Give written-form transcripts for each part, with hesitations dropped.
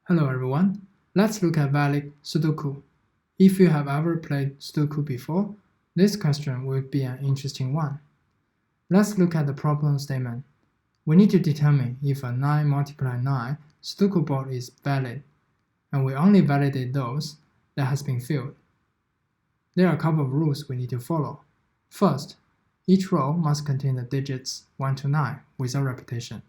Hello everyone, let's look at Valid Sudoku. If you have ever played Sudoku before, this question will be an interesting one. Let's look at the problem statement. We need to determine if a 9 multiplied 9 Sudoku board is valid, and we only validate those that has been filled. There are a couple of rules we need to follow. First, each row must contain the digits 1 to 9 without repetition.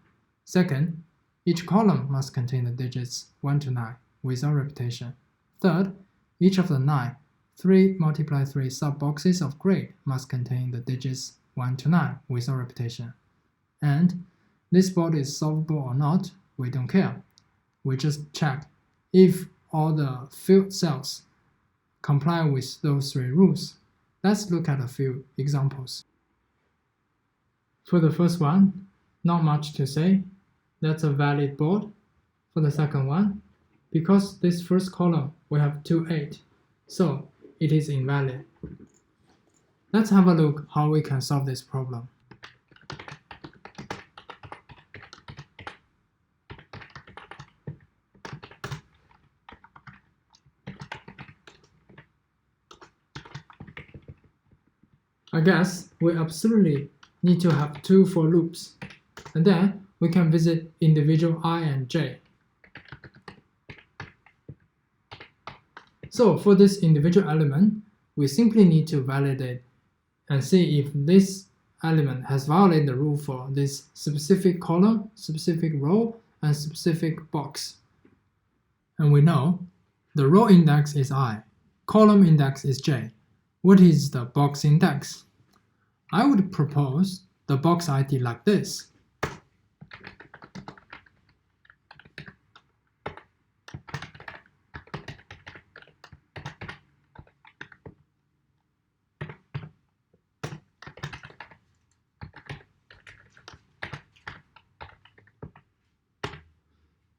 Second, each column must contain the digits 1 to 9 without repetition. Third, each of the 3 multiplied 3 sub-boxes of grade must contain the digits 1 to 9 without repetition. And this board is solvable or not, we don't care. We just check if all the filled cells comply with those 3 rules. Let's look at a few examples. For the first one, not much to say. That's a valid board. For the second one, because this first column we have 2, 8, so it is invalid. Let's have a look how we can solve this problem. I guess we absolutely need to have 2 for loops, and then we can visit individual I and j. So for this individual element, we simply need to validate and see if this element has violated the rule for this specific column, specific row, and specific box. And we know the row index is I, column index is j. What is the box index? I would propose the box ID like this.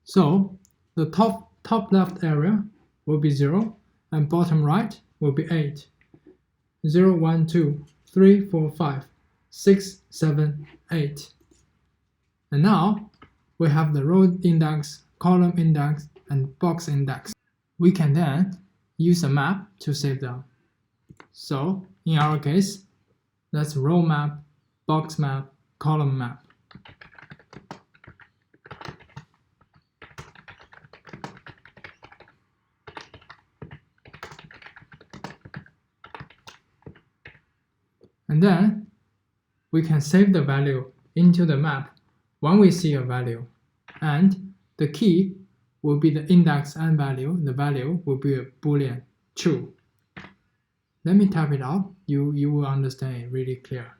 So the top left area will be 0 and bottom right will be 8. 0, 1, 2, 3, 4, 5, 6, 7, 8. And now we have the row index, column index, and box index. We can then use a map to save them. So in our case, that's row map, box map, column map. And then we can save the value into the map when we see a value. And the key will be the index and value. The value will be a Boolean true. Let me type it out. You will understand it really clear.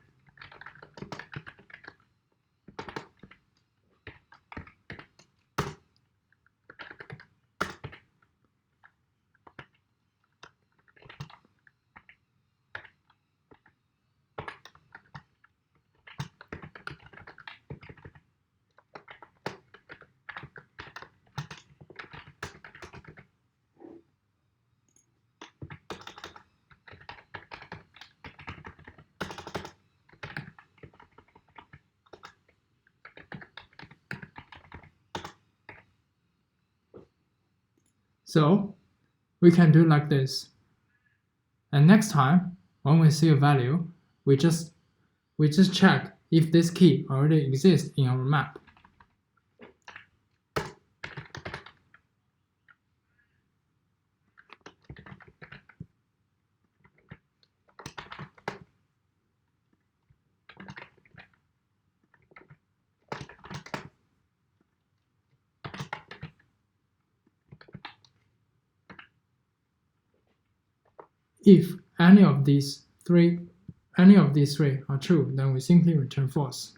So we can do like this. And next time, when we see a value, we just check if this key already exists in our map. If any of these three are true, then we simply return false.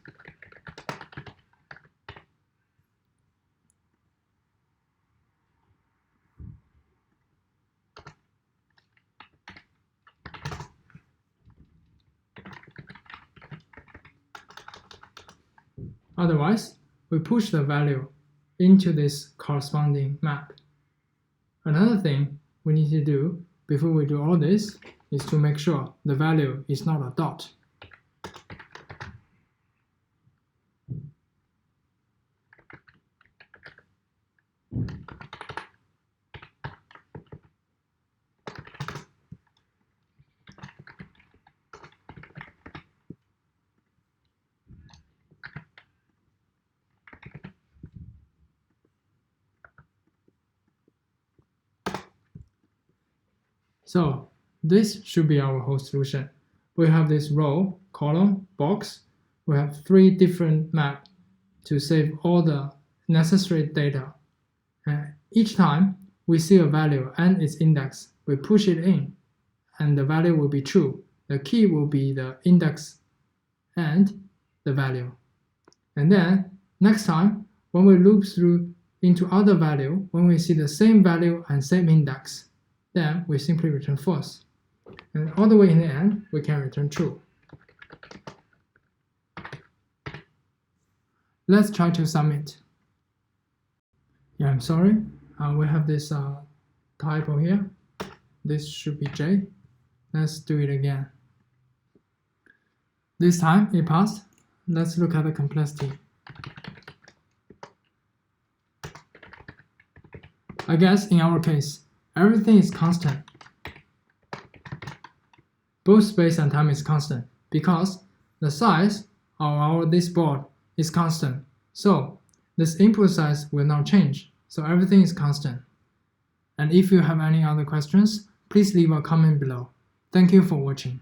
Otherwise, we push the value into this corresponding map. Another thing we need to do before we do all this is to make sure the value is not a dot. So this should be our whole solution. We have this row, column, box. We have 3 different maps to save all the necessary data. Each time we see a value and its index, we push it in, and the value will be true. The key will be the index and the value. And then next time, when we loop through into other value, when we see the same value and same index, then we simply return false. And all the way in the end, we can return true. Let's try to submit. Yeah, I'm sorry. We have this typo here. This should be J. Let's do it again. This time it passed. Let's look at the complexity. I guess in our case, everything is constant. Both space and time is constant because the size of this board is constant. So this input size will not change. So everything is constant. And if you have any other questions, please leave a comment below. Thank you for watching.